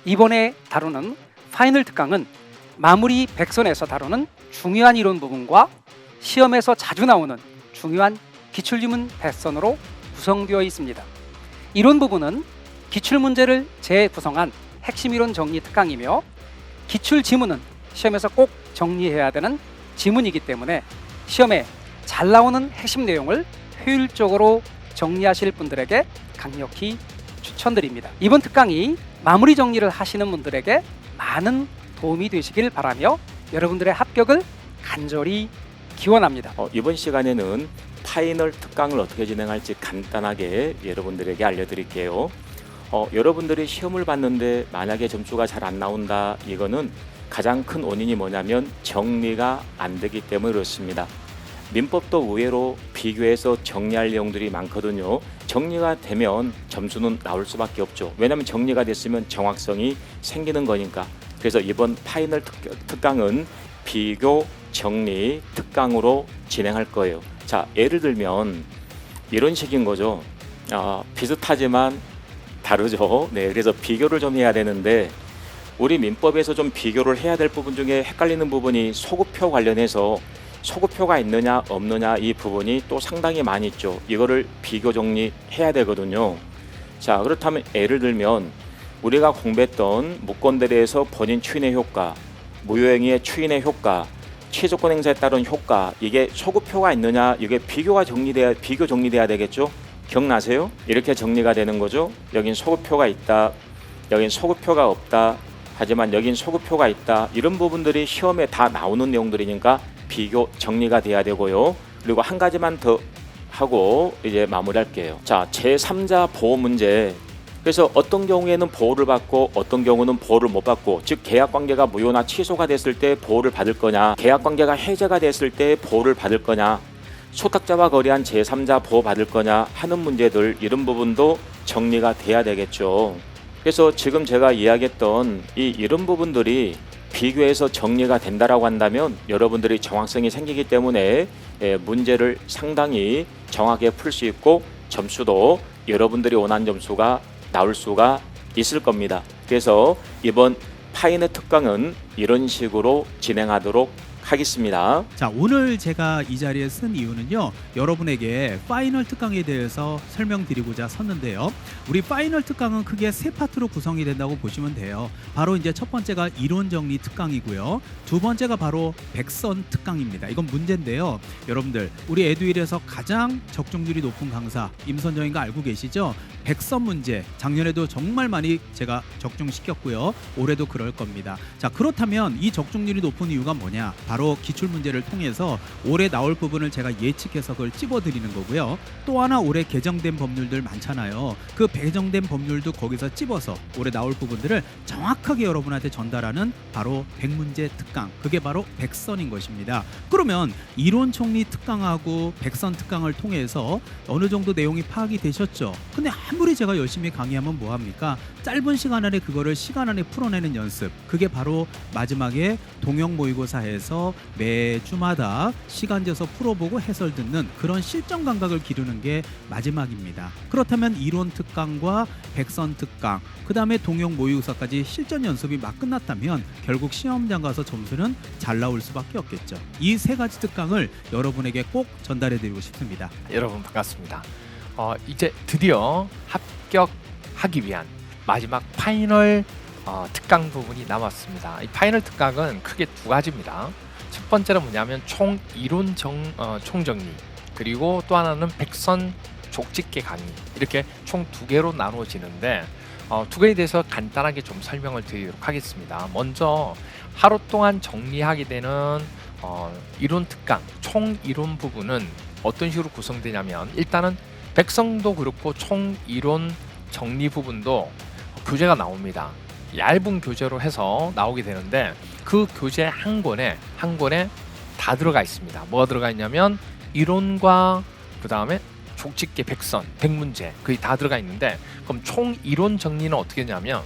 이번에 다루는 파이널 특강은 마무리 백선에서 다루는 중요한 이론 부분과 시험에서 자주 나오는 중요한 기출지문 백선으로 구성되어 있습니다. 이론 부분은 기출문제를 재구성한 핵심 이론 정리 특강이며 기출지문은 시험에서 꼭 정리해야 되는 지문이기 때문에 시험에 잘 나오는 핵심 내용을 효율적으로 정리하실 분들에게 강력히 추천드립니다. 이번 특강이 마무리 정리를 하시는 분들에게 많은 도움이 되시길 바라며 여러분들의 합격을 간절히 기원합니다. 이번 시간에는 파이널 특강을 어떻게 진행할지 간단하게 여러분들에게 알려드릴게요. 여러분들이 시험을 봤는데 만약에 점수가 잘 안 나온다, 이거는 가장 큰 원인이 뭐냐면 정리가 안 되기 때문에 그렇습니다. 민법도 의외로 비교해서 정리할 내용들이 많거든요. 정리가 되면 점수는 나올 수밖에 없죠. 왜냐하면 정리가 됐으면 정확성이 생기는 거니까. 그래서 이번 파이널 특강은 비교 정리 특강으로 진행할 거예요. 자, 예를 들면 이런 식인 거죠. 비슷하지만 다르죠. 네, 그래서 비교를 좀 해야 되는데 우리 민법에서 좀 비교를 해야 될 부분 중에 헷갈리는 부분이 소급표 관련해서 소급표가 있느냐 없느냐 이 부분이 또 상당히 많이 있죠. 이거를 비교 정리해야 되거든요. 자, 그렇다면 예를 들면 우리가 공부했던 무건들에 대해서 본인 추인의 효과, 무효행위의 추인의 효과, 취소권 행사에 따른 효과, 이게 소급표가 있느냐, 이게 비교 정리돼야 되겠죠. 기억나세요? 이렇게 정리가 되는 거죠. 여긴 소급표가 있다, 여긴 소급표가 없다, 하지만 여긴 소급표가 있다. 이런 부분들이 시험에 다 나오는 내용들이니까 비교 정리가 돼야 되고요. 그리고 한 가지만 더 하고 이제 마무리할게요. 자, 제3자 보호 문제. 그래서 어떤 경우에는 보호를 받고 어떤 경우는 보호를 못 받고, 즉 계약관계가 무효나 취소가 됐을 때 보호를 받을 거냐, 계약관계가 해제가 됐을 때 보호를 받을 거냐, 소탁자와 거래한 제3자 보호 받을 거냐 하는 문제들, 이런 부분도 정리가 돼야 되겠죠. 그래서 지금 제가 이야기했던 이런 부분들이 비교해서 정리가 된다라고 한다면 여러분들이 정확성이 생기기 때문에 문제를 상당히 정확하게 풀 수 있고 점수도 여러분들이 원하는 점수가 나올 수가 있을 겁니다. 그래서 이번 파이널 특강은 이런 식으로 진행하도록 하겠습니다. 자, 오늘 제가 이 자리에 쓴 이유는요, 여러분에게 파이널 특강에 대해서 설명드리고자 섰는데요. 우리 파이널 특강은 크게 세 파트로 구성이 된다고 보시면 돼요. 바로 이제 첫 번째가 이론 정리 특강이고요. 두 번째가 바로 백선 특강입니다. 이건 문제인데요. 여러분들, 우리 에듀윌에서 가장 적중률이 높은 강사 임선정인 거 알고 계시죠? 백선 문제 작년에도 정말 많이 제가 적중시켰고요. 올해도 그럴 겁니다. 자, 그렇다면 이 적중률이 높은 이유가 뭐냐? 바로 기출 문제를 통해서 올해 나올 부분을 제가 예측해서 그걸 찝어드리는 거고요. 또 하나 올해 개정된 법률들 많잖아요. 그 개정된 법률도 거기서 찝어서 올해 나올 부분들을 정확하게 여러분한테 전달하는 바로 백문제 특강, 그게 바로 백선인 것입니다. 그러면 이론 정리 특강하고 백선 특강을 통해서 어느 정도 내용이 파악이 되셨죠? 근데 아무리 제가 열심히 강의하면 뭐합니까? 짧은 시간 안에 그거를 시간 안에 풀어내는 연습, 그게 바로 마지막에 동영 모의고사에서 매주마다 시간 재서 풀어보고 해설 듣는 그런 실전 감각을 기르는 게 마지막입니다. 그렇다면 이론 특강과 백선 특강, 그 다음에 동영 모의고사까지 실전 연습이 막 끝났다면 결국 시험장 가서 점수는 잘 나올 수밖에 없겠죠. 이 세 가지 특강을 여러분에게 꼭 전달해드리고 싶습니다. 여러분 반갑습니다. 이제 드디어 합격하기 위한 마지막 파이널 특강 부분이 남았습니다. 이 파이널 특강은 크게 두 가지입니다. 첫 번째는 뭐냐면 총 이론 총정리, 그리고 또 하나는 백선 족집게 강의, 이렇게 총 두 개로 나누어지는데 두 개에 대해서 간단하게 좀 설명을 드리도록 하겠습니다. 먼저 하루 동안 정리하게 되는 이론 특강 총 이론 부분은 어떤 식으로 구성되냐면, 일단은 백선도 그렇고 총 이론 정리 부분도 교재가 나옵니다. 얇은 교재로 해서 나오게 되는데 그 교재 한 권에 다 들어가 있습니다. 뭐가 들어가 있냐면 이론과 그 다음에 족집게 백선, 백문제, 그게 다 들어가 있는데, 그럼 총 이론 정리는 어떻게 하냐면,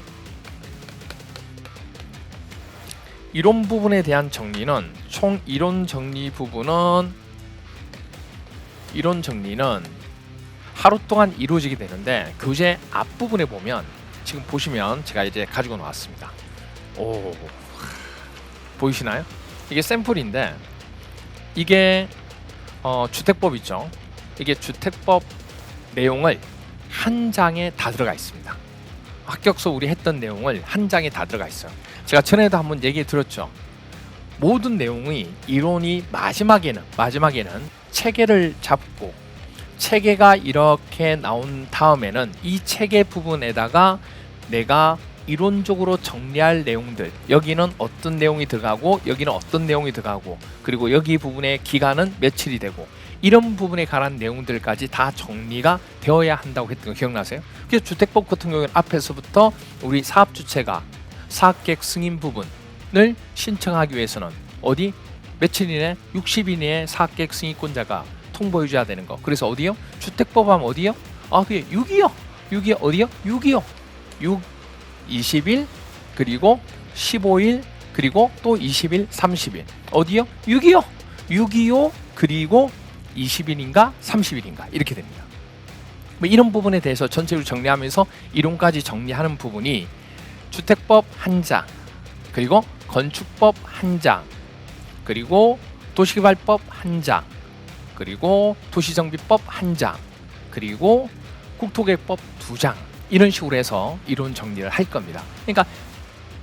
이론 부분에 대한 정리는 총 이론 정리는 하루 동안 이루어지게 되는데, 교재 앞부분에 보면 지금 보시면 제가 이제 가지고 나왔습니다. 오, 보이시나요? 이게 샘플인데 이게 주택법 있죠. 이게 주택법 내용을 한 장에 다 들어가 있습니다. 합격서 우리 했던 내용을 한 장에 다 들어가 있어요. 제가 전에도 한번 얘기해 드렸죠. 모든 내용이 이론이 마지막에는 체계를 잡고 체계가 이렇게 나온 다음에는 이 체계 부분에다가 내가 이론적으로 정리할 내용들, 여기는 어떤 내용이 들어가고 여기는 어떤 내용이 들어가고 그리고 여기 부분의 기간은 며칠이 되고 이런 부분에 관한 내용들까지 다 정리가 되어야 한다고 했던 거 기억나세요? 그래서 주택법 같은 경우는 앞에서부터 우리 사업주체가 사업계획 승인 부분을 신청하기 위해서는 어디? 며칠 이내? 60일 이내에 사업계획 승인권자가 통보해줘야 되는 거. 그래서 어디요? 주택법 하면 어디요? 아, 그게 6이요. 6이 어디요? 6이요. 6, 20일, 그리고 15일, 그리고 또 20일, 30일. 어디요? 6이요. 6이요. 그리고 20일인가 30일인가 이렇게 됩니다. 뭐 이런 부분에 대해서 전체를 정리하면서 이론까지 정리하는 부분이 주택법 한 장, 그리고 건축법 한 장, 그리고 도시개발법 한 장, 그리고 도시정비법 한 장, 그리고 국토계획법 2장 이런 식으로 해서 이론 정리를 할 겁니다. 그러니까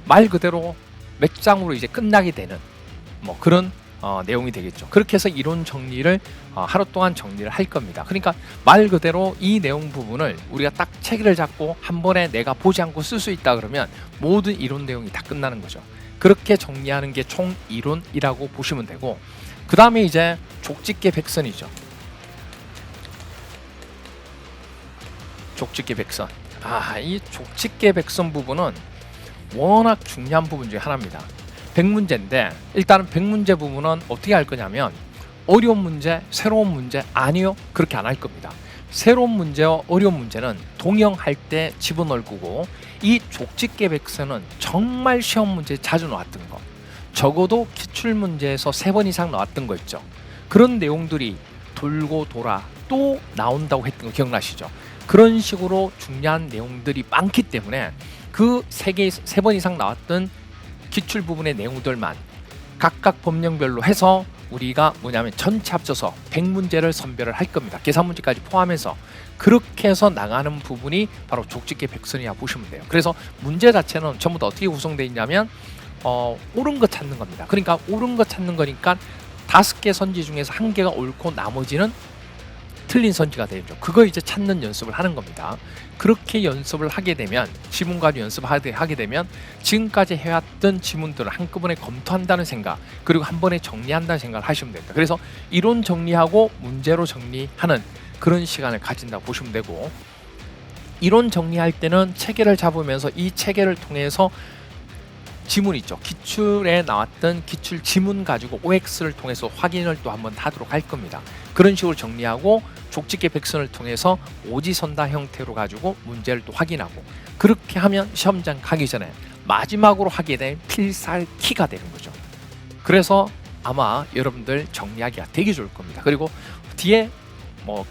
말 그대로 몇 장으로 이제 끝나게 되는 뭐 그런 내용이 되겠죠. 그렇게 해서 이론 정리를 하루 동안 정리를 할 겁니다. 그러니까 말 그대로 이 내용 부분을 우리가 딱 체계를 잡고 한 번에 내가 보지 않고 쓸 수 있다 그러면 모든 이론 내용이 다 끝나는 거죠. 그렇게 정리하는 게 총 이론이라고 보시면 되고, 그 다음에 이제 족집게 백선이죠. 족집게 백선. 이 족집게 백선 부분은 워낙 중요한 부분 중에 하나입니다. 100문제인데 일단은 100문제 부분은 어떻게 할 거냐면 어려운 문제, 새로운 문제 아니요. 그렇게 안 할 겁니다. 새로운 문제와 어려운 문제는 동형할 때 집어넣을 거고, 이 족집게 백선은 정말 시험 문제에 자주 나왔던 거, 적어도 기출문제에서 3번 이상 나왔던 거 있죠. 그런 내용들이 돌고 돌아 또 나온다고 했던 거 기억나시죠? 그런 식으로 중요한 내용들이 많기 때문에 그 3번 이상 나왔던 기출 부분의 내용들만 각각 법령별로 해서 우리가 뭐냐면 전체 합쳐서 100문제를 선별을 할 겁니다. 계산 문제까지 포함해서 그렇게 해서 나가는 부분이 바로 족집게 백선이라 보시면 돼요. 그래서 문제 자체는 전부 다 어떻게 구성되어 있냐면 옳은 거 찾는 겁니다. 그러니까 옳은 거 찾는 거니까 5개 선지 중에서 1개가 옳고 나머지는 틀린 선지가 되죠. 그거 이제 찾는 연습을 하는 겁니다. 그렇게 연습을 하게 되면, 지문까지 연습하게 되면 지금까지 해왔던 지문들을 한꺼번에 검토한다는 생각, 그리고 한 번에 정리한다는 생각을 하시면 됩니다. 그래서 이론 정리하고 문제로 정리하는 그런 시간을 가진다고 보시면 되고, 이론 정리할 때는 체계를 잡으면서 이 체계를 통해서 지문 있죠. 기출에 나왔던 기출 지문 가지고 OX를 통해서 확인을 또 한번 하도록 할 겁니다. 그런 식으로 정리하고 족집게 백선을 통해서 오지선다 형태로 가지고 문제를 또 확인하고, 그렇게 하면 시험장 가기 전에 마지막으로 하게 된 필살기가 되는 거죠. 그래서 아마 여러분들 정리하기가 되게 좋을 겁니다. 그리고 뒤에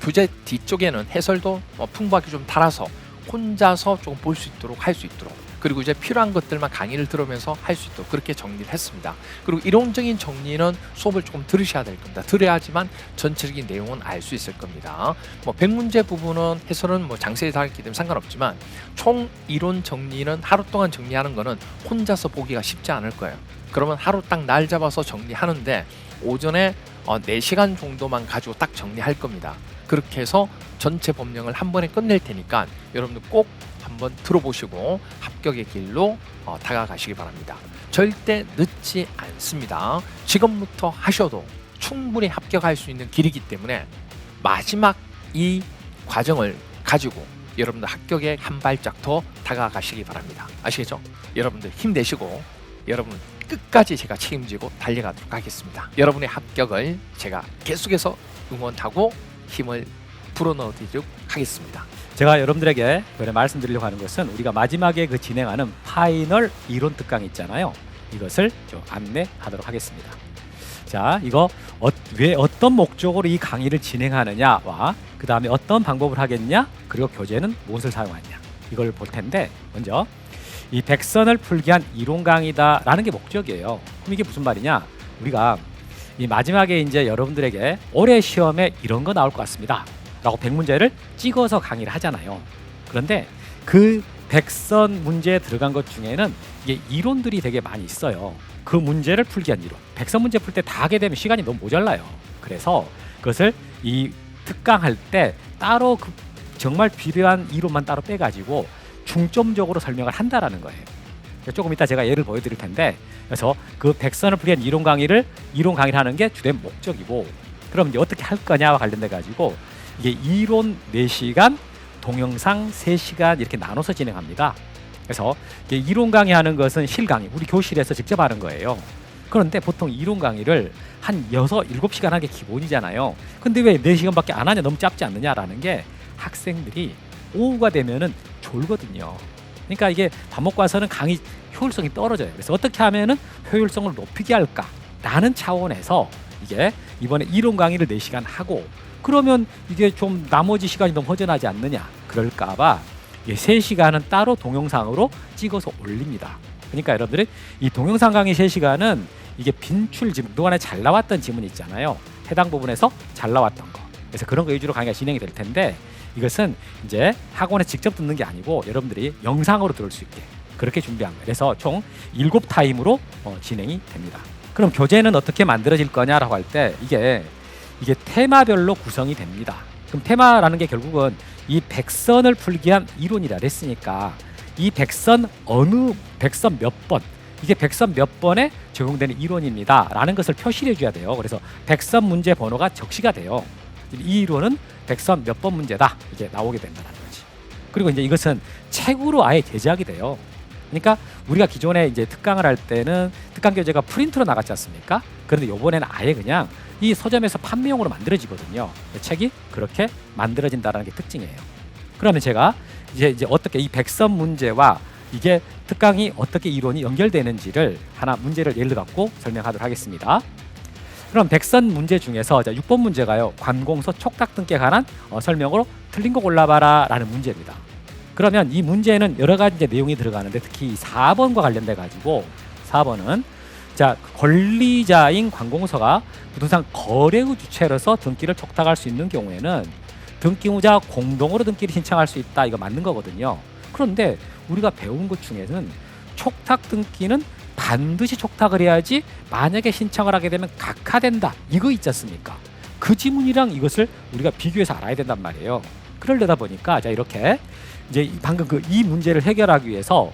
교재 뒤쪽에는 해설도 풍부하게 좀 달아서 혼자서 조금 볼 수 있도록 할 수 있도록, 그리고 이제 필요한 것들만 강의를 들으면서 할 수 있도록 그렇게 정리를 했습니다. 그리고 이론적인 정리는 수업을 조금 들으셔야 될 겁니다. 들어야지만 전체적인 내용은 알 수 있을 겁니다. 100문제 부분은 해설은 장세히 다뤘기 때문에 상관없지만 총 이론 정리는 하루 동안 정리하는 거는 혼자서 보기가 쉽지 않을 거예요. 그러면 하루 딱 날 잡아서 정리하는데 오전에 4시간 정도만 가지고 딱 정리할 겁니다. 그렇게 해서 전체 법령을 한 번에 끝낼 테니까 여러분들 꼭 한번 들어보시고 합격의 길로 다가가시기 바랍니다. 절대 늦지 않습니다. 지금부터 하셔도 충분히 합격할 수 있는 길이기 때문에 마지막 이 과정을 가지고 여러분들 합격에 한 발짝 더 다가가시기 바랍니다. 아시겠죠? 여러분들 힘내시고 여러분 끝까지 제가 책임지고 달려가도록 하겠습니다. 여러분의 합격을 제가 계속해서 응원하고 힘을 불어넣어드리도록 하겠습니다. 제가 여러분들에게 말씀드리려고 하는 것은 우리가 마지막에 진행하는 파이널 이론 특강 있잖아요. 이것을 좀 안내하도록 하겠습니다. 자, 이거 왜 어떤 목적으로 이 강의를 진행하느냐와 그 다음에 어떤 방법을 하겠냐, 그리고 교재는 무엇을 사용하냐, 이걸 볼 텐데 먼저 이 백선을 풀기 위한 이론 강의다라는 게 목적이에요. 그럼 이게 무슨 말이냐? 우리가 이 마지막에 이제 여러분들에게 올해 시험에 이런 거 나올 것 같습니다 라고 100문제를 찍어서 강의를 하잖아요. 그런데 그 백선 문제에 들어간 것 중에는 이게 이론들이 되게 많이 있어요. 그 문제를 풀기 위한 이론. 백선 문제 풀 때 다 하게 되면 시간이 너무 모자라요. 그래서 그것을 이 특강할 때 따로 그 정말 필요한 이론만 따로 빼가지고 중점적으로 설명을 한다라는 거예요. 조금 이따 제가 예를 보여드릴 텐데, 그래서 그 백선을 풀기 위한 이론 강의를 하는 게 주된 목적이고, 그럼 이제 어떻게 할 거냐와 관련돼 가지고 이게 이론 4시간, 동영상 3시간 이렇게 나눠서 진행합니다. 그래서 이게 이론 강의하는 것은 실강의, 우리 교실에서 직접 하는 거예요. 그런데 보통 이론 강의를 한 6, 7시간 하는 게 기본이잖아요. 근데 왜 4시간밖에 안 하냐, 너무 짧지 않느냐라는 게 학생들이 오후가 되면은 졸거든요. 그러니까 이게 밥 먹고 와서는 강의 효율성이 떨어져요. 그래서 어떻게 하면은 효율성을 높이게 할까라는 차원에서 이게 이번에 이론 강의를 4시간 하고, 그러면 이게 좀 나머지 시간이 너무 허전하지 않느냐, 그럴까봐 3시간은 따로 동영상으로 찍어서 올립니다. 그러니까 여러분들이 이 동영상 강의 3시간은 이게 빈출 지문, 그동안에 잘 나왔던 지문 있잖아요. 해당 부분에서 잘 나왔던 거. 그래서 그런 거 위주로 강의가 진행이 될 텐데, 이것은 이제 학원에 직접 듣는 게 아니고 여러분들이 영상으로 들을 수 있게 그렇게 준비한 거예요. 그래서 총 7타임으로 진행이 됩니다. 그럼 교재는 어떻게 만들어질 거냐라고 할 때 이게 테마별로 구성이 됩니다. 그럼 테마라는 게 결국은 이 백선을 풀기 위한 이론이라 했으니까 이 백선 백선 몇 번, 이게 백선 몇 번에 적용되는 이론입니다 라는 것을 표시를 해줘야 돼요. 그래서 백선 문제 번호가 적시가 돼요. 이 이론은 백선 몇 번 문제다, 이게 나오게 된다는 거지. 그리고 이제 이것은 책으로 아예 제작이 돼요. 그러니까 우리가 기존에 이제 특강을 할 때는 특강 교재가 프린트로 나갔지 않습니까? 그런데 이번에는 아예 그냥 이 서점에서 판매용으로 만들어지거든요. 책이 그렇게 만들어진다는 게 특징이에요. 그러면 제가 이제 어떻게 이 백선 문제와 이게 특강이 어떻게 이론이 연결되는지를 하나 문제를 예를 갖고 설명하도록 하겠습니다. 그럼 백선 문제 중에서 6번 문제가요, 관공서 촉탁 등기에 관한 설명으로 틀린 거 골라봐라 라는 문제입니다. 그러면 이 문제는 여러 가지 이제 내용이 들어가는데, 특히 4번과 관련돼 가지고 4번은 권리자인 관공서가 부동산 거래의 주체로서 등기를 촉탁할 수 있는 경우에는 등기무자 공동으로 등기를 신청할 수 있다, 이거 맞는 거거든요. 그런데 우리가 배운 것 중에는 촉탁 등기는 반드시 촉탁을 해야지 만약에 신청을 하게 되면 각하된다, 이거 있지 않습니까? 그 지문이랑 이것을 우리가 비교해서 알아야 된단 말이에요. 그러려다 보니까 이렇게 이제 방금 이 문제를 해결하기 위해서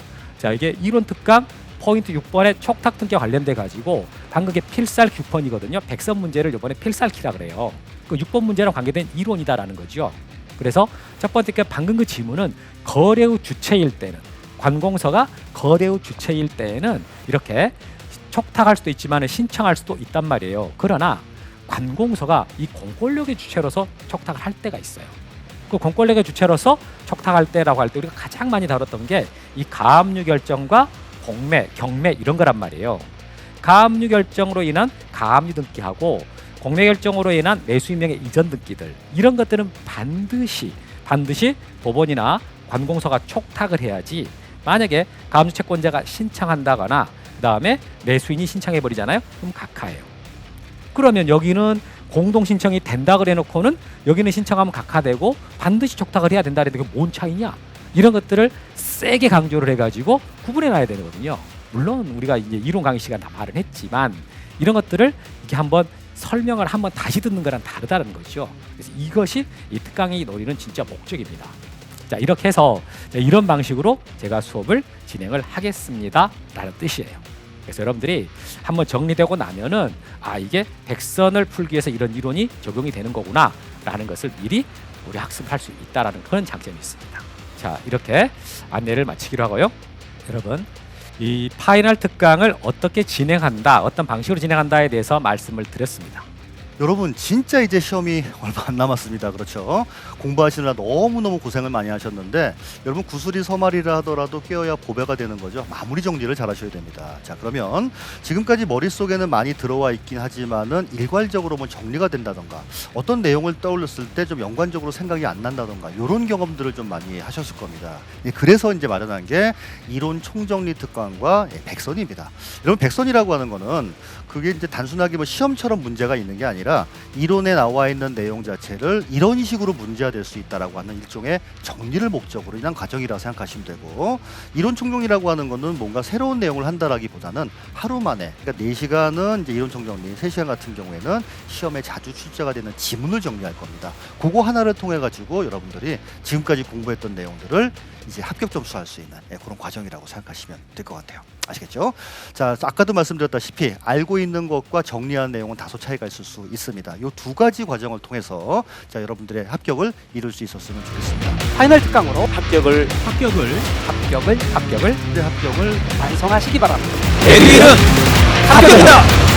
이게 이론 특강 포인트 6번에 촉탁 등기와 관련돼 가지고 방금 게 필살 9번이거든요. 백선 문제를 이번에 필살키라 그래요. 그 6번 문제랑 관계된 이론이다라는 거죠. 그래서 첫 번째 방금 그 지문은 거래의 주체일 때는, 관공서가 거래의 주체일 때에는 이렇게 촉탁할 수도 있지만 신청할 수도 있단 말이에요. 그러나 관공서가 이 공권력의 주체로서 촉탁을 할 때가 있어요. 그 공권력의 주체로서 촉탁할 때라고 할 때 우리가 가장 많이 다뤘던 게 이 가압류 결정과 공매, 경매 이런 거란 말이에요. 가압류 결정으로 인한 가압류 등기하고 공매 결정으로 인한 매수인명의 이전 등기들, 이런 것들은 반드시 법원이나 관공서가 촉탁을 해야지, 만약에 가압류 채권자가 신청한다거나 그 다음에 매수인이 신청해버리잖아요. 그럼 각하예요. 그러면 여기는 공동 신청이 된다 그래 놓고는 여기는 신청하면 각하되고 반드시 촉탁을 해야 된다 그랬는데 그게 뭔 차이냐? 이런 것들을 세게 강조를 해가지고 구분해 놔야 되거든요. 물론 우리가 이제 이론 강의 시간 다 말은 했지만 이런 것들을 이렇게 한번 설명을 한번 다시 듣는 거랑 다르다는 거죠. 그래서 이것이 이 특강의 노리는 진짜 목적입니다. 자, 이렇게 해서 이런 방식으로 제가 수업을 진행을 하겠습니다 라는 뜻이에요. 그래서 여러분들이 한번 정리되고 나면은 이게 백선을 풀기 위해서 이런 이론이 적용이 되는 거구나 라는 것을 미리 우리 학습할 수 있다라는 그런 장점이 있습니다. 자, 이렇게 안내를 마치기로 하고요. 여러분, 이 파이널 특강을 어떻게 진행한다, 어떤 방식으로 진행한다에 대해서 말씀을 드렸습니다. 여러분 진짜 이제 시험이 얼마 안 남았습니다. 그렇죠? 공부하시느라 너무너무 고생을 많이 하셨는데 여러분 구슬이 서말이라 하더라도 깨어야 보배가 되는 거죠. 마무리 정리를 잘 하셔야 됩니다. 자, 그러면 지금까지 머릿속에는 많이 들어와 있긴 하지만은 일괄적으로 뭐 정리가 된다던가 어떤 내용을 떠올렸을 때 좀 연관적으로 생각이 안 난다던가 이런 경험들을 좀 많이 하셨을 겁니다. 예, 그래서 이제 마련한 게 이론 총정리 특강과 백선입니다. 여러분 백선이라고 하는 거는 그게 이제 단순하게 뭐 시험처럼 문제가 있는 게 아니라 이론에 나와 있는 내용 자체를 이런 식으로 문제화될 수 있다라고 하는 일종의 정리를 목적으로 인한 과정이라고 생각하시면 되고, 이론 총정리라고 하는 거는 뭔가 새로운 내용을 한다라기보다는 하루 만에, 그러니까 4시간은 이제 이론 총정리, 3시간 같은 경우에는 시험에 자주 출제가 되는 지문을 정리할 겁니다. 그거 하나를 통해 가지고 여러분들이 지금까지 공부했던 내용들을 이제 합격 점수할 수 있는 그런 과정이라고 생각하시면 될 것 같아요. 아시겠죠? 자, 아까도 말씀드렸다시피 알고 있는 것과 정리한 내용은 다소 차이가 있을 수 있습니다. 이 두 가지 과정을 통해서 자, 여러분들의 합격을 이룰 수 있었으면 좋겠습니다. 파이널 특강으로 합격을 합격을 네, 합격을 완성하시기 바랍니다. 에듀윌은 합격이다.